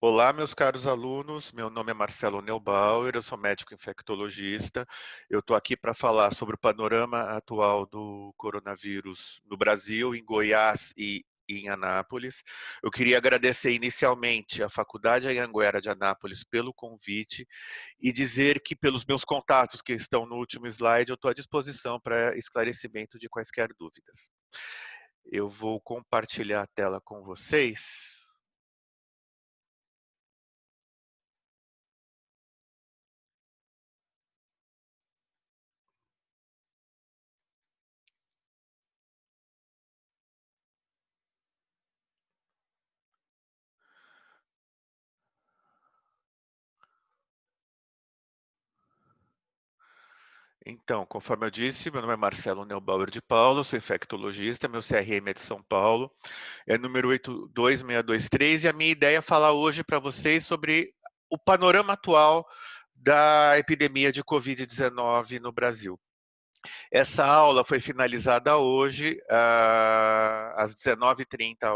Olá, meus caros alunos. Meu nome é Marcelo Neubauer, eu sou médico infectologista. Eu estou aqui para falar sobre o panorama atual do coronavírus no Brasil, em Goiás e em Anápolis. Eu queria agradecer inicialmente à Faculdade Anhanguera de Anápolis pelo convite e dizer que, pelos meus contatos que estão no último slide, eu estou à disposição para esclarecimento de quaisquer dúvidas. Eu vou compartilhar a tela com vocês. Então, conforme eu disse, meu nome é Marcelo Neubauer de Paula, sou infectologista, meu CRM é de São Paulo, é número 82623, e a minha ideia é falar hoje para vocês sobre o panorama atual da epidemia de Covid-19 no Brasil. Essa aula foi finalizada hoje, às 19h30.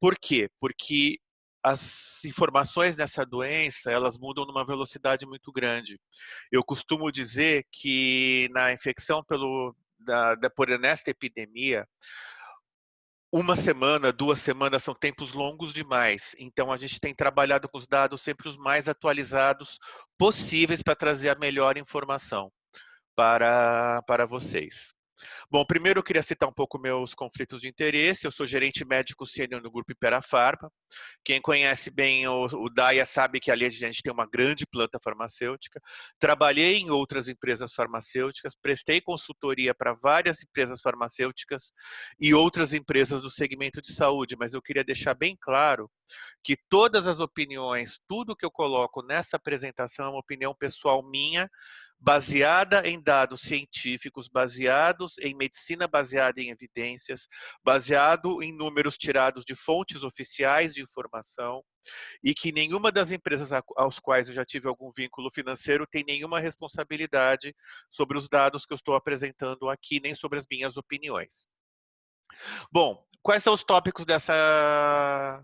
Por quê? Porque as informações dessa doença, elas mudam numa velocidade muito grande. Eu costumo dizer que na infecção por nesta epidemia, uma semana, 2 semanas são tempos longos demais. Então a gente tem trabalhado com os dados sempre os mais atualizados possíveis para trazer a melhor informação para vocês. Bom, primeiro eu queria citar um pouco meus conflitos de interesse. Eu sou gerente médico sênior no grupo Iperafarma. Quem conhece bem o DAIA sabe que ali a gente tem uma grande planta farmacêutica. Trabalhei em outras empresas farmacêuticas, prestei consultoria para várias empresas farmacêuticas e outras empresas do segmento de saúde, mas eu queria deixar bem claro que todas as opiniões, tudo que eu coloco nessa apresentação é uma opinião pessoal minha, baseada em dados científicos, baseados em medicina baseada em evidências, baseado em números tirados de fontes oficiais de informação, e que nenhuma das empresas aos quais eu já tive algum vínculo financeiro tem nenhuma responsabilidade sobre os dados que eu estou apresentando aqui, nem sobre as minhas opiniões. Bom, quais são os tópicos dessa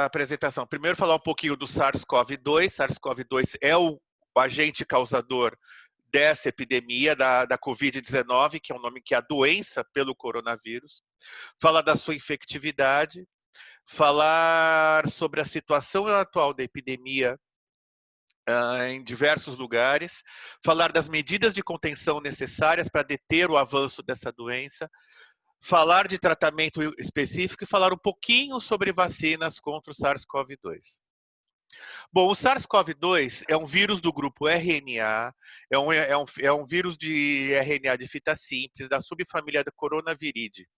apresentação? Primeiro, falar um pouquinho do SARS-CoV-2. SARS-CoV-2 é o agente causador dessa epidemia da Covid-19, que é o nome que é a doença pelo coronavírus. Falar da sua infectividade, falar sobre a situação atual da epidemia em diversos lugares, falar das medidas de contenção necessárias para deter o avanço dessa doença, falar de tratamento específico e falar um pouquinho sobre vacinas contra o SARS-CoV-2. Bom, o SARS-CoV-2 é um vírus do grupo RNA, é um vírus de RNA de fita simples, da subfamília da coronaviridae.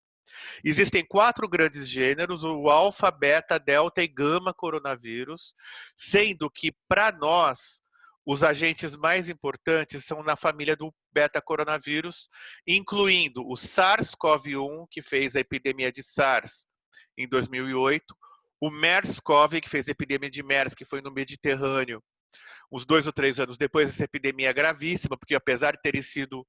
Existem 4 grandes gêneros, o alfa, beta, delta e gama coronavírus, sendo que, para nós, os agentes mais importantes são na família do beta-coronavírus, incluindo o SARS-CoV-1, que fez a epidemia de SARS em 2008, o MERS-CoV, que fez a epidemia de MERS, que foi no Mediterrâneo, uns 2 ou 3 anos depois dessa epidemia gravíssima, porque apesar de terem sido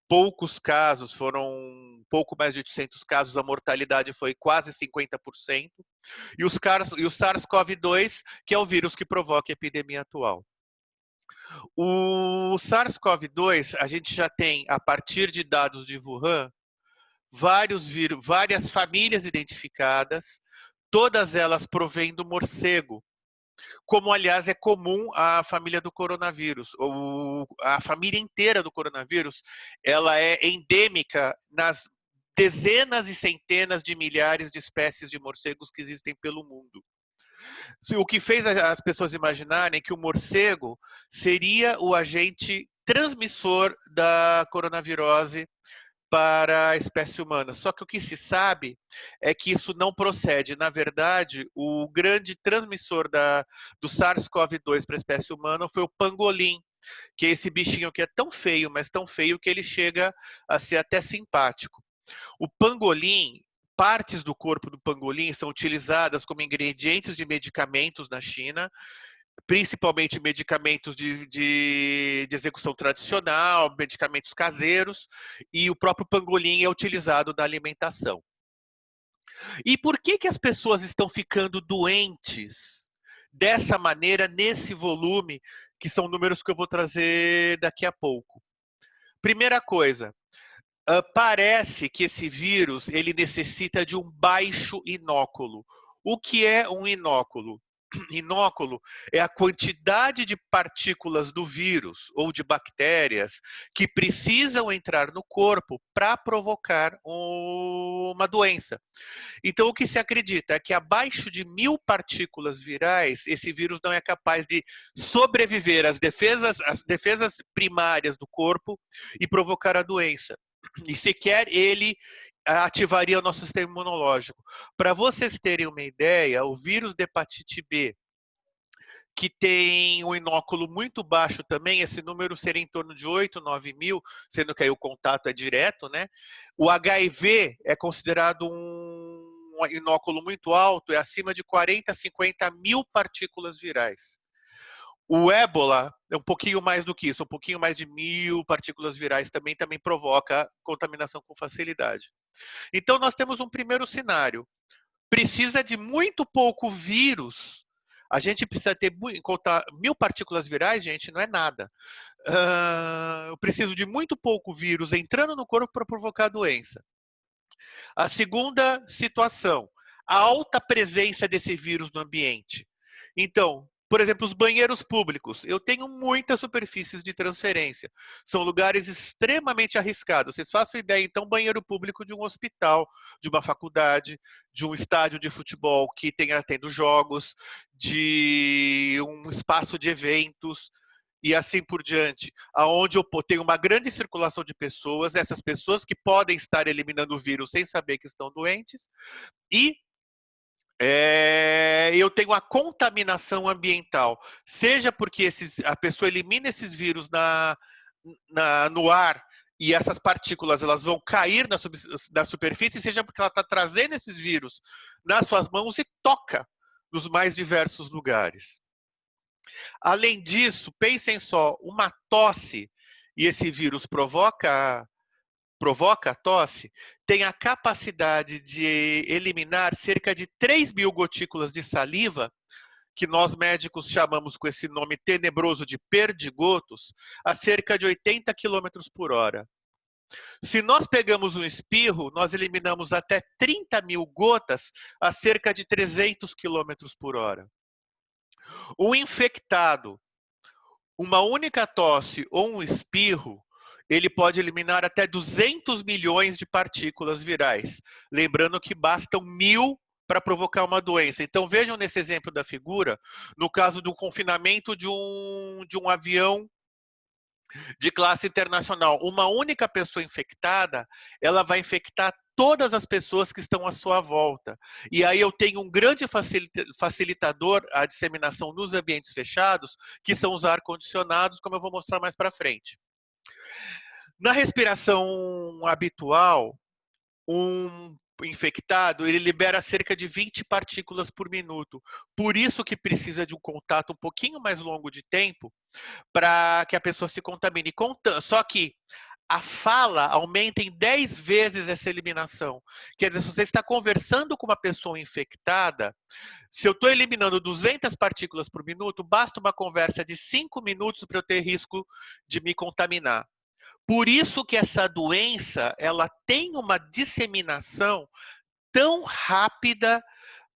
poucos casos, foram um pouco mais de 800 casos, a mortalidade foi quase 50%, e o SARS-CoV-2, que é o vírus que provoca a epidemia atual. O SARS-CoV-2, a gente já tem, a partir de dados de Wuhan, várias famílias identificadas, todas elas provêm do morcego, como, aliás, é comum à família do coronavírus. A família inteira do coronavírus, ela é endêmica nas dezenas e centenas de milhares de espécies de morcegos que existem pelo mundo. O que fez as pessoas imaginarem que o morcego seria o agente transmissor da coronavirose para a espécie humana. Só que o que se sabe é que isso não procede. Na verdade, o grande transmissor do SARS-CoV-2 para a espécie humana foi o pangolim, que é esse bichinho que é tão feio, mas tão feio que ele chega a ser até simpático. O pangolim, partes do corpo do pangolim são utilizadas como ingredientes de medicamentos na China, principalmente medicamentos de execução tradicional, medicamentos caseiros, e o próprio pangolim é utilizado na alimentação. E por que que as pessoas estão ficando doentes dessa maneira, nesse volume, que são números que eu vou trazer daqui a pouco? Primeira coisa, parece que esse vírus ele necessita de um baixo inóculo. O que é um inóculo? Inóculo é a quantidade de partículas do vírus ou de bactérias que precisam entrar no corpo para provocar uma doença. Então, o que se acredita é que abaixo de 1.000 partículas virais, esse vírus não é capaz de sobreviver às defesas primárias do corpo e provocar a doença. E sequer ele ativaria o nosso sistema imunológico. Para vocês terem uma ideia, o vírus de hepatite B, que tem um inóculo muito baixo também, esse número seria em torno de 8, 9 mil, sendo que aí o contato é direto, né? O HIV é considerado um inóculo muito alto, é acima de 40, 50 mil partículas virais. O ébola é um pouquinho mais do que isso, um pouquinho mais de 1.000 partículas virais também provoca contaminação com facilidade. Então nós temos um primeiro cenário. Precisa de muito pouco vírus. A gente precisa ter 1.000 partículas virais, gente, não é nada. Eu preciso de muito pouco vírus entrando no corpo para provocar a doença. A segunda situação, a alta presença desse vírus no ambiente. Então, por exemplo, os banheiros públicos. Eu tenho muitas superfícies de transferência. São lugares extremamente arriscados. Vocês façam ideia, então, banheiro público de um hospital, de uma faculdade, de um estádio de futebol que tenha tendo jogos, de um espaço de eventos e assim por diante, aonde eu tenho uma grande circulação de pessoas, essas pessoas que podem estar eliminando o vírus sem saber que estão doentes, e eu tenho a contaminação ambiental, seja porque a pessoa elimina esses vírus no ar e essas partículas elas vão cair na superfície, seja porque ela está trazendo esses vírus nas suas mãos e toca nos mais diversos lugares. Além disso, pensem só, uma tosse, e esse vírus provoca a tosse, tem a capacidade de eliminar cerca de 3.000 gotículas de saliva, que nós médicos chamamos com esse nome tenebroso de perdigotos, a cerca de 80 km por hora. Se nós pegamos um espirro, nós eliminamos até 30.000 gotas a cerca de 300 km por hora. O infectado, uma única tosse ou um espirro, ele pode eliminar até 200 milhões de partículas virais. Lembrando que bastam 1.000 para provocar uma doença. Então vejam nesse exemplo da figura, no caso do confinamento de um avião de classe internacional, uma única pessoa infectada, ela vai infectar todas as pessoas que estão à sua volta. E aí eu tenho um grande facilitador à disseminação nos ambientes fechados, que são os ar-condicionados, como eu vou mostrar mais para frente. Na respiração habitual, um infectado, ele libera cerca de 20 partículas por minuto. Por isso que precisa de um contato um pouquinho mais longo de tempo para que a pessoa se contamine. Só que a fala aumenta em 10 vezes essa eliminação. Quer dizer, se você está conversando com uma pessoa infectada, se eu estou eliminando 200 partículas por minuto, basta uma conversa de 5 minutos para eu ter risco de me contaminar. Por isso que essa doença, ela tem uma disseminação tão rápida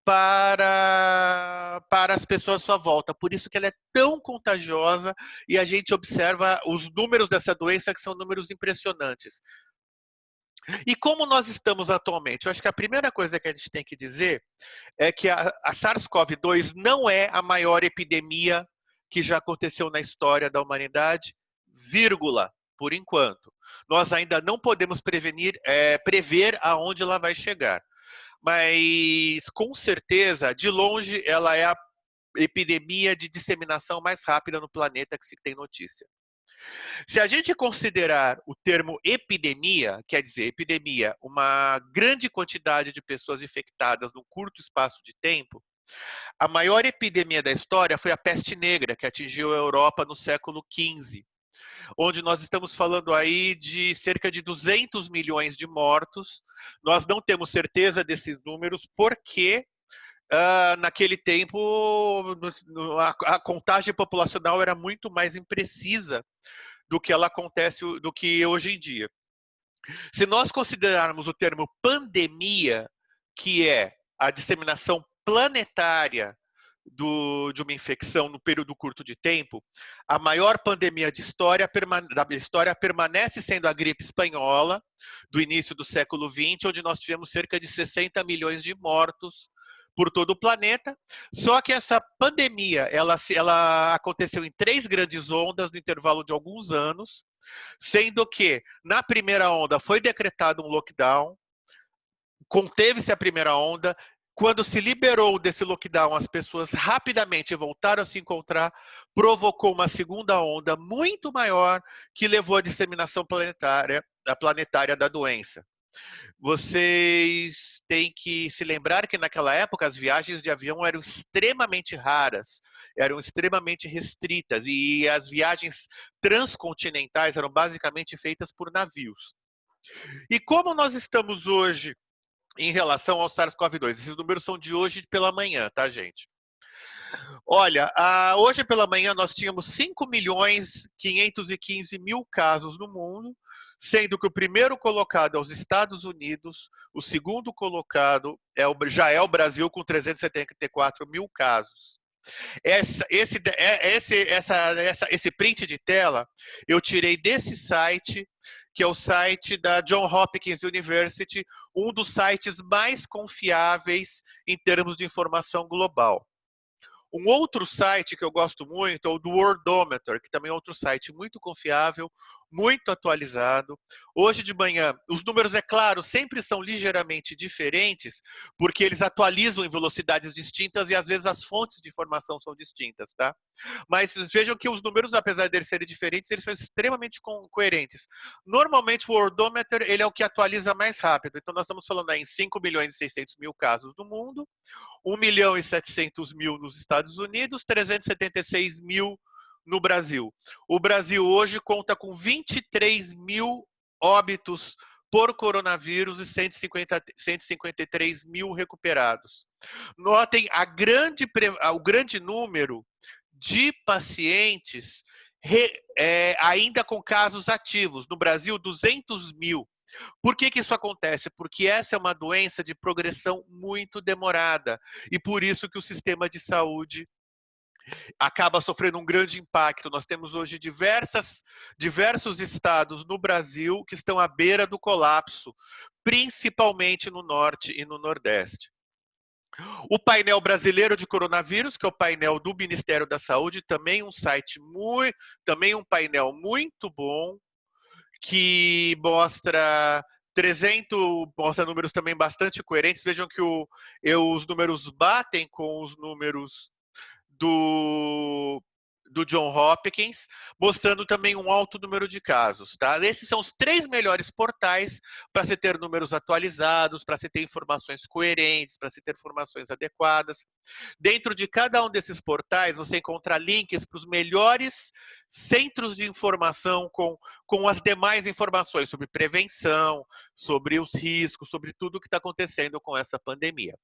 para as pessoas à sua volta. Por isso que ela é tão contagiosa e a gente observa os números dessa doença que são números impressionantes. E como nós estamos atualmente? Eu acho que a primeira coisa que a gente tem que dizer é que a SARS-CoV-2 não é a maior epidemia que já aconteceu na história da humanidade, vírgula, por enquanto. Nós ainda não podemos prever aonde ela vai chegar. Mas, com certeza, de longe, ela é a epidemia de disseminação mais rápida no planeta que se tem notícia. Se a gente considerar o termo epidemia, quer dizer, epidemia, uma grande quantidade de pessoas infectadas num curto espaço de tempo, a maior epidemia da história foi a peste negra, que atingiu a Europa no século XV. onde nós estamos falando aí de cerca de 200 milhões de mortos. Nós não temos certeza desses números porque naquele tempo a contagem populacional era muito mais imprecisa do que ela acontece, do que hoje em dia. Se nós considerarmos o termo pandemia, que é a disseminação planetária de uma infecção no período curto de tempo, a maior pandemia da história permanece sendo a gripe espanhola, do início do século XX, onde nós tivemos cerca de 60 milhões de mortos por todo o planeta. Só que essa pandemia, ela aconteceu em 3 grandes ondas no intervalo de alguns anos, sendo que na primeira onda foi decretado um lockdown, conteve-se a primeira onda. Quando se liberou desse lockdown, as pessoas rapidamente voltaram a se encontrar, provocou uma segunda onda muito maior que levou à disseminação planetária da doença. Vocês têm que se lembrar que naquela época as viagens de avião eram extremamente raras, eram extremamente restritas e as viagens transcontinentais eram basicamente feitas por navios. E como nós estamos hoje em relação ao SARS-CoV-2? Esses números são de hoje pela manhã, tá, gente? Olha, hoje pela manhã nós tínhamos 5.515.000 casos no mundo, sendo que o primeiro colocado é os Estados Unidos, o segundo colocado já é o Brasil com 374 mil casos. Esse print de tela eu tirei desse site, que é o site da Johns Hopkins University, um dos sites mais confiáveis em termos de informação global. Um outro site que eu gosto muito é o do Worldometer, que também é outro site muito confiável, muito atualizado. Hoje de manhã, os números, é claro, sempre são ligeiramente diferentes, porque eles atualizam em velocidades distintas e às vezes as fontes de informação são distintas, tá? Mas vejam que os números, apesar de eles serem diferentes, eles são extremamente coerentes. Normalmente o Worldometer, ele é o que atualiza mais rápido. Então nós estamos falando aí em 5.600.000 casos no mundo, 1.700.000 nos Estados Unidos, 376 mil no Brasil. O Brasil hoje conta com 23 mil óbitos por coronavírus e 153 mil recuperados. Notem o grande número de pacientes ainda com casos ativos. No Brasil, 200 mil. Por que isso acontece? Porque essa é uma doença de progressão muito demorada e por isso que o sistema de saúde acaba sofrendo um grande impacto. Nós temos hoje diversos estados no Brasil que estão à beira do colapso, principalmente no norte e no nordeste. O painel brasileiro de coronavírus, que é o painel do Ministério da Saúde, também um painel muito bom, que mostra números também bastante coerentes. Vejam que os números batem com os números do Johns Hopkins, mostrando também um alto número de casos. Tá? Esses são os 3 melhores portais para se ter números atualizados, para se ter informações coerentes, para se ter informações adequadas. Dentro de cada um desses portais, você encontra links para os melhores centros de informação com as demais informações sobre prevenção, sobre os riscos, sobre tudo o que está acontecendo com essa pandemia.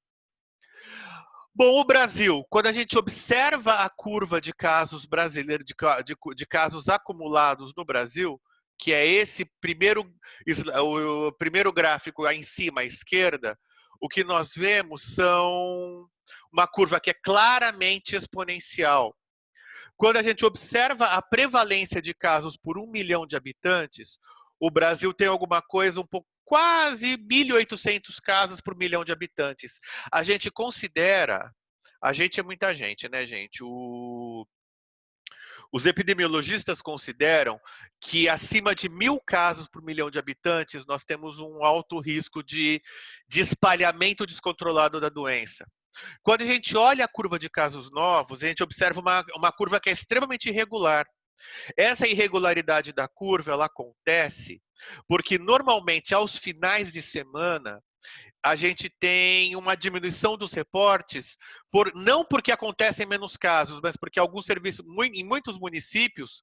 Bom, o Brasil, quando a gente observa a curva de casos brasileiros, de casos acumulados no Brasil, que é esse o primeiro gráfico aí em cima à esquerda, o que nós vemos são uma curva que é claramente exponencial. Quando a gente observa a prevalência de casos por 1 milhão de habitantes, o Brasil tem alguma coisa um pouco quase 1.800 casos por 1 milhão de habitantes. A gente é muita gente, né, gente? Os epidemiologistas consideram que acima de 1.000 casos por 1 milhão de habitantes, nós temos um alto risco de espalhamento descontrolado da doença. Quando a gente olha a curva de casos novos, a gente observa uma curva que é extremamente irregular. Essa irregularidade da curva, ela acontece porque normalmente aos finais de semana a gente tem uma diminuição dos reportes, não porque acontecem menos casos, mas porque alguns serviços, em muitos municípios,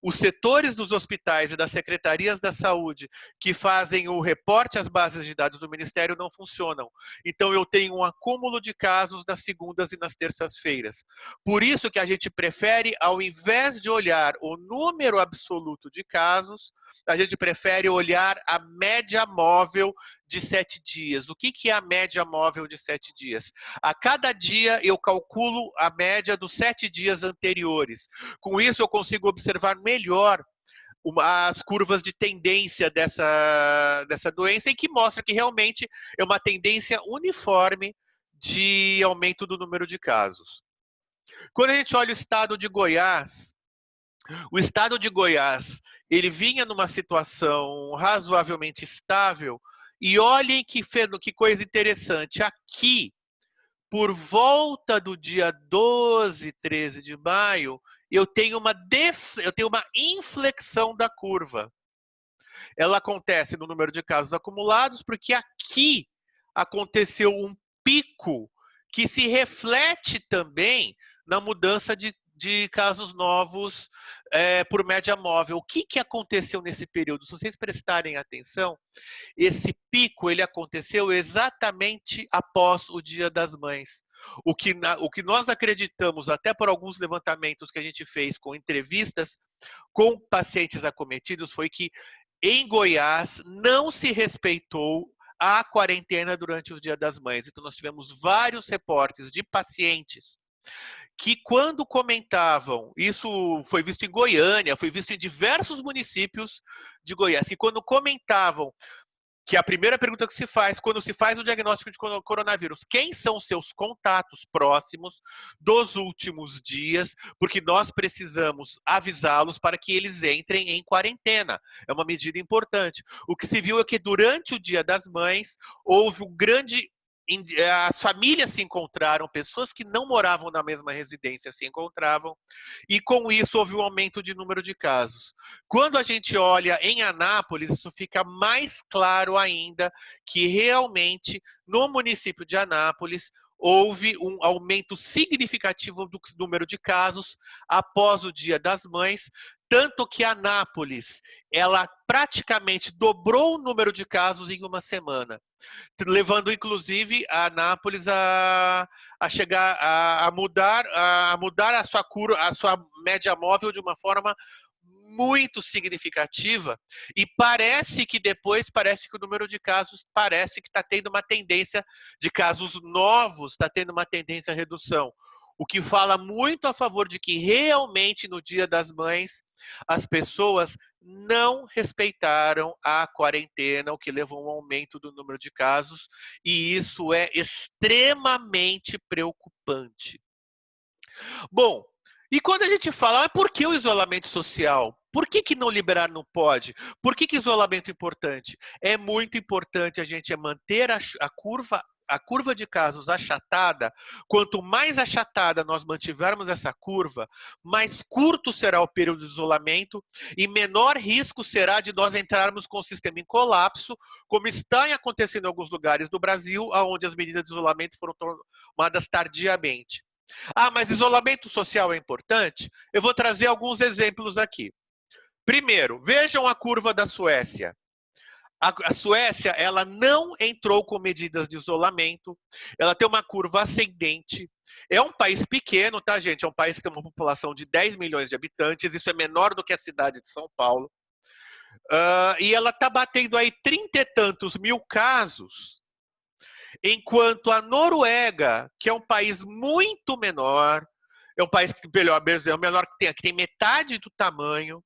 os setores dos hospitais e das secretarias da saúde que fazem o reporte às bases de dados do Ministério não funcionam. Então, eu tenho um acúmulo de casos nas segundas e nas terças-feiras. Por isso que a gente prefere, ao invés de olhar o número absoluto de casos, a gente prefere olhar a média móvel de 7 dias. O que é a média móvel de 7 dias? A cada dia eu calculo a média dos 7 dias anteriores. Com isso eu consigo observar melhor as curvas de tendência dessa doença e que mostra que realmente é uma tendência uniforme de aumento do número de casos. Quando a gente olha o estado de Goiás, ele vinha numa situação razoavelmente estável e olhem que coisa interessante. Aqui, por volta do dia 12, 13 de maio, eu tenho uma inflexão da curva. Ela acontece no número de casos acumulados, porque aqui aconteceu um pico que se reflete também na mudança de casos novos por média móvel. O que aconteceu nesse período? Se vocês prestarem atenção, esse pico ele aconteceu exatamente após o Dia das Mães. O que nós acreditamos, até por alguns levantamentos que a gente fez com entrevistas com pacientes acometidos, foi que em Goiás não se respeitou a quarentena durante o Dia das Mães. Então, nós tivemos vários reportes de pacientes que, quando comentavam, isso foi visto em Goiânia, foi visto em diversos municípios de Goiás, que quando comentavam que a primeira pergunta que se faz quando se faz o diagnóstico de coronavírus, quem são seus contatos próximos dos últimos dias, porque nós precisamos avisá-los para que eles entrem em quarentena. É uma medida importante. O que se viu é que durante o Dia das Mães houve um grande... As famílias se encontraram, pessoas que não moravam na mesma residência se encontravam, e com isso houve um aumento de número de casos. Quando a gente olha em Anápolis, isso fica mais claro ainda, que realmente no município de Anápolis houve um aumento significativo do número de casos após o Dia das Mães, tanto que Anápolis, ela praticamente dobrou o número de casos em uma semana, levando inclusive a Anápolis a chegar a mudar a sua curva, a sua média móvel de uma forma muito significativa, e parece que o número de casos parece que está tendo uma tendência de casos novos, está tendo uma tendência à redução. O que fala muito a favor de que realmente no Dia das Mães as pessoas não respeitaram a quarentena, o que levou a um aumento do número de casos, e isso é extremamente preocupante. Bom, e quando a gente fala, por que o isolamento social? Por que não liberar não pode? Por que isolamento é importante? É muito importante a gente manter a curva de casos achatada. Quanto mais achatada nós mantivermos essa curva, mais curto será o período de isolamento e menor risco será de nós entrarmos com o sistema em colapso, como está acontecendo em alguns lugares do Brasil, onde as medidas de isolamento foram tomadas tardiamente. Ah, mas isolamento social é importante? Eu vou trazer alguns exemplos aqui. Primeiro, vejam a curva da Suécia. A Suécia, ela não entrou com medidas de isolamento, ela tem uma curva ascendente. É um país pequeno, tá, gente? É um país que tem uma população de 10 milhões de habitantes, isso é menor do que a cidade de São Paulo. E ela está batendo aí 30 e tantos mil casos, enquanto a Noruega, que é um país muito menor, é um país que é o menor que tem metade do tamanho,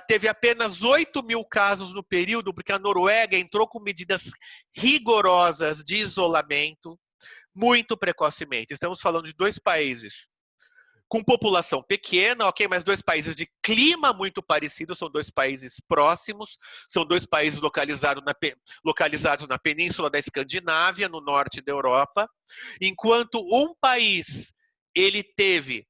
teve apenas 8 mil casos no período, porque a Noruega entrou com medidas rigorosas de isolamento muito precocemente. Estamos falando de dois países com população pequena, ok, mas dois países de clima muito parecido, são dois países próximos, são dois países localizados na península da Escandinávia, no norte da Europa, enquanto um país ele teve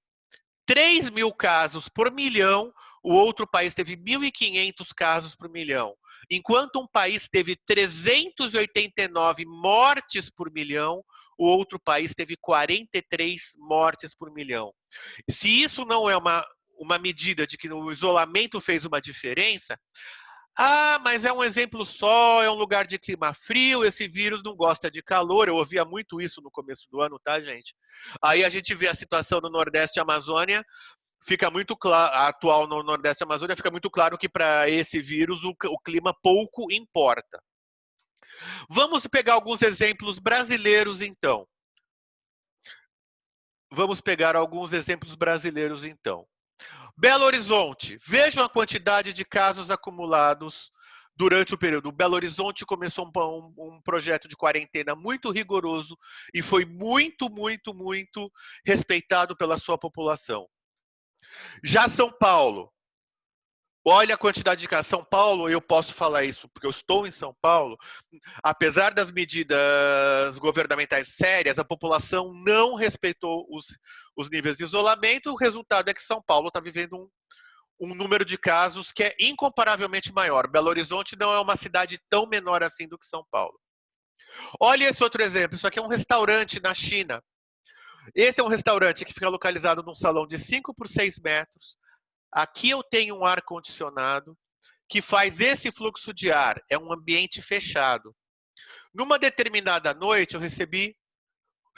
3 mil casos por milhão, o outro país teve 1.500 casos por milhão. Enquanto um país teve 389 mortes por milhão, o outro país teve 43 mortes por milhão. Se isso não é uma medida de que o isolamento fez uma diferença. Ah, mas é um exemplo só, é um lugar de clima frio, esse vírus não gosta de calor. Eu ouvia muito isso no começo do ano, tá, gente? Aí a gente vê a situação no Nordeste Amazônia, fica muito claro, atual no Nordeste Amazônia, fica muito claro que para esse vírus o clima pouco importa. Vamos pegar alguns exemplos brasileiros, então. Vamos pegar alguns exemplos brasileiros, então. Belo Horizonte. Vejam a quantidade de casos acumulados durante o período. Belo Horizonte começou um projeto de quarentena muito rigoroso e foi muito, muito, muito respeitado pela sua população. Já São Paulo. Olha a quantidade de casos. São Paulo, eu posso falar isso porque eu estou em São Paulo. Apesar das medidas governamentais sérias, a população não respeitou os níveis de isolamento. O resultado é que São Paulo está vivendo um número de casos que é incomparavelmente maior. Belo Horizonte não é uma cidade tão menor assim do que São Paulo. Olha esse outro exemplo. Isso aqui é um restaurante na China. Esse é um restaurante que fica localizado num salão de 5 por 6 metros. Aqui eu tenho um ar-condicionado que faz esse fluxo de ar. É um ambiente fechado. Numa determinada noite, eu recebi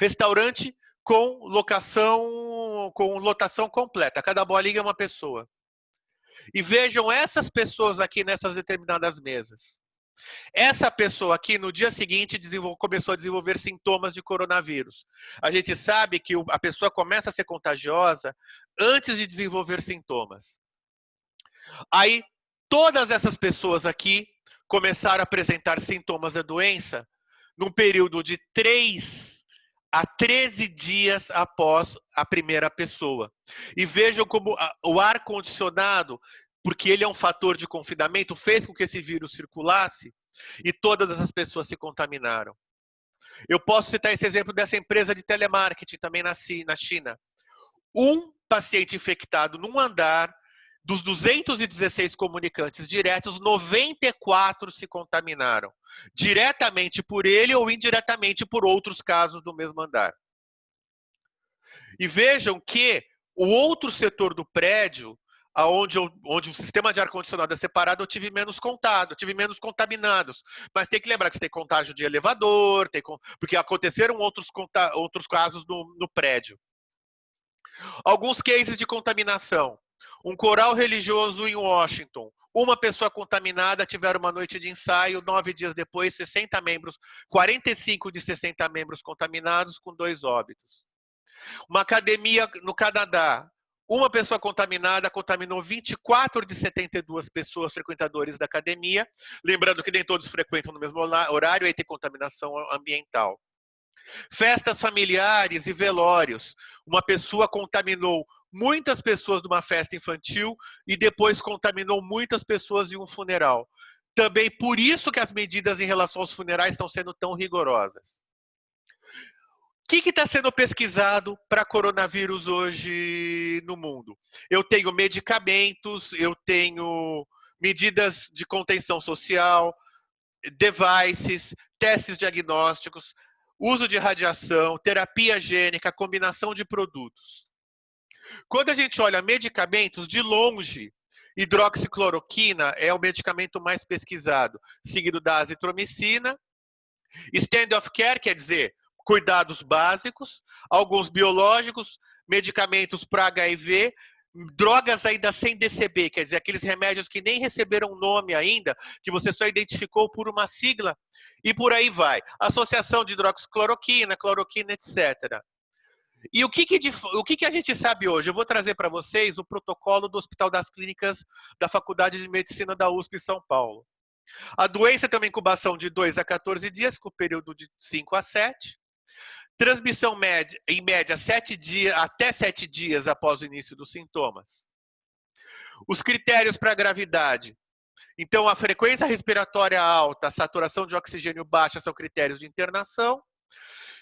restaurante com lotação completa. Cada bolinha é uma pessoa. E vejam essas pessoas aqui nessas determinadas mesas. Essa pessoa aqui, no dia seguinte, começou a desenvolver sintomas de coronavírus. A gente sabe que a pessoa começa a ser contagiosa antes de desenvolver sintomas. Aí, todas essas pessoas aqui começaram a apresentar sintomas da doença num período de 3 a 13 dias após a primeira pessoa. E vejam como o ar-condicionado, porque ele é um fator de confinamento, fez com que esse vírus circulasse e todas essas pessoas se contaminaram. Eu posso citar esse exemplo dessa empresa de telemarketing também na China. Um paciente infectado num andar, dos 216 comunicantes diretos, 94 se contaminaram. Diretamente por ele ou indiretamente por outros casos do mesmo andar. E vejam que o outro setor do prédio, onde o sistema de ar-condicionado é separado, eu tive menos contato, eu tive menos contaminados. Mas tem que lembrar que você tem contágio de elevador, porque aconteceram outros casos no prédio. Alguns cases de contaminação. Um coral religioso em Washington. Uma pessoa contaminada, tiveram uma noite de ensaio, 9 dias depois, 60 membros, 45 de 60 membros contaminados, com 2 óbitos. Uma academia no Canadá. Uma pessoa contaminada contaminou 24 de 72 pessoas frequentadores da academia. Lembrando que nem todos frequentam no mesmo horário, aí tem contaminação ambiental. Festas familiares e velórios. Uma pessoa contaminou muitas pessoas numa festa infantil e depois contaminou muitas pessoas em um funeral. Também por isso que as medidas em relação aos funerais estão sendo tão rigorosas. O que está sendo pesquisado para coronavírus hoje no mundo? Eu tenho medicamentos, eu tenho medidas de contenção social, devices, testes diagnósticos, uso de radiação, terapia gênica, combinação de produtos. Quando a gente olha medicamentos, de longe, hidroxicloroquina é o medicamento mais pesquisado, seguido da azitromicina. Stand of care quer dizer cuidados básicos, alguns biológicos, medicamentos para HIV, drogas ainda sem DCB, quer dizer, aqueles remédios que nem receberam nome ainda, que você só identificou por uma sigla, e por aí vai. Associação de hidroxicloroquina, cloroquina, etc. E o que a gente sabe hoje? Eu vou trazer para vocês o protocolo do Hospital das Clínicas da Faculdade de Medicina da USP São Paulo. A doença tem uma incubação de 2 a 14 dias, com período de 5 a 7. Transmissão média, em média, até 7 dias após o início dos sintomas. Os critérios para a gravidade. Então, a frequência respiratória alta, a saturação de oxigênio baixa são critérios de internação.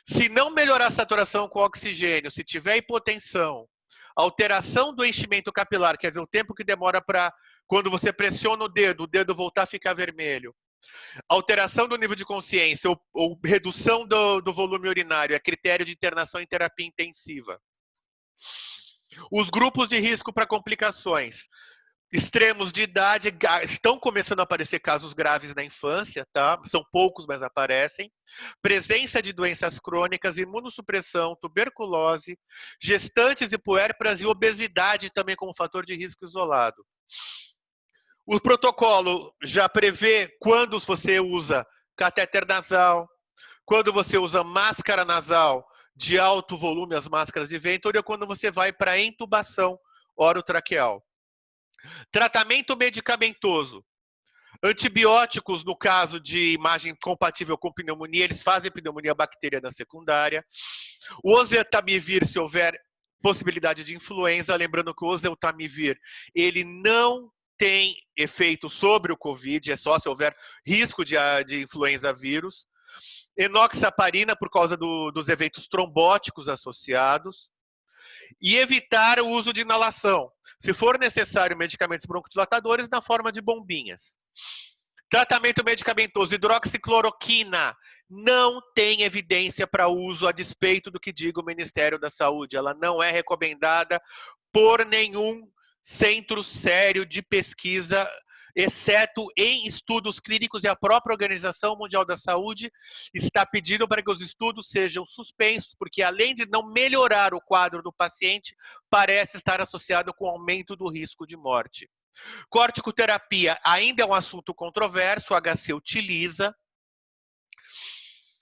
Se não melhorar a saturação com oxigênio, se tiver hipotensão, alteração do enchimento capilar, quer dizer, o tempo que demora para, quando você pressiona o dedo voltar a ficar vermelho, alteração do nível de consciência ou redução do volume urinário é critério de internação em terapia intensiva. Os grupos de risco para complicações. Extremos de idade, estão começando a aparecer casos graves na infância, tá? São poucos, mas aparecem. Presença de doenças crônicas, imunossupressão, tuberculose, gestantes e puérperas e obesidade também como fator de risco isolado. O protocolo já prevê quando você usa catéter nasal, quando você usa máscara nasal de alto volume, as máscaras de vento, ou quando você vai para intubação orotraqueal. Tratamento medicamentoso. Antibióticos, no caso de imagem compatível com pneumonia, eles fazem pneumonia bacteriana secundária. O oseltamivir, se houver possibilidade de influenza, lembrando que o oseltamivir, ele não tem efeito sobre o Covid, é só se houver risco de influenza vírus. Enoxaparina, por causa dos eventos trombóticos associados. E evitar o uso de inalação. Se for necessário, medicamentos broncodilatadores na forma de bombinhas. Tratamento medicamentoso, hidroxicloroquina, não tem evidência para uso a despeito do que diga o Ministério da Saúde. Ela não é recomendada por nenhum centro sério de pesquisa, exceto em estudos clínicos, e a própria Organização Mundial da Saúde está pedindo para que os estudos sejam suspensos, porque além de não melhorar o quadro do paciente, parece estar associado com aumento do risco de morte. Corticoterapia ainda é um assunto controverso, o HC utiliza.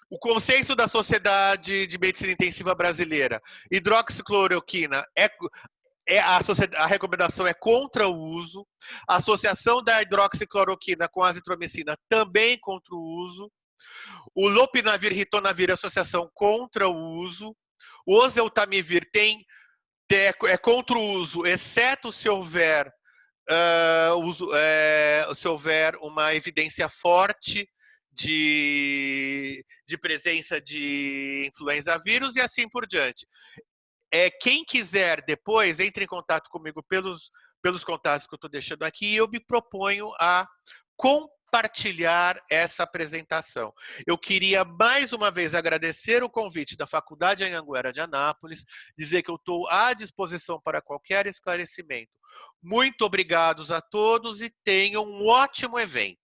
O consenso da Sociedade de Medicina Intensiva Brasileira, hidroxicloroquina a recomendação é contra o uso. A associação da hidroxicloroquina com a azitromicina também contra o uso. O lopinavir, ritonavir, associação contra o uso. O oseltamivir é contra o uso, exceto se houver uma evidência forte de presença de influenza vírus e assim por diante. Quem quiser depois, entre em contato comigo pelos contatos que eu estou deixando aqui e eu me proponho a compartilhar essa apresentação. Eu queria mais uma vez agradecer o convite da Faculdade Anhanguera de Anápolis, dizer que eu estou à disposição para qualquer esclarecimento. Muito obrigados a todos e tenham um ótimo evento.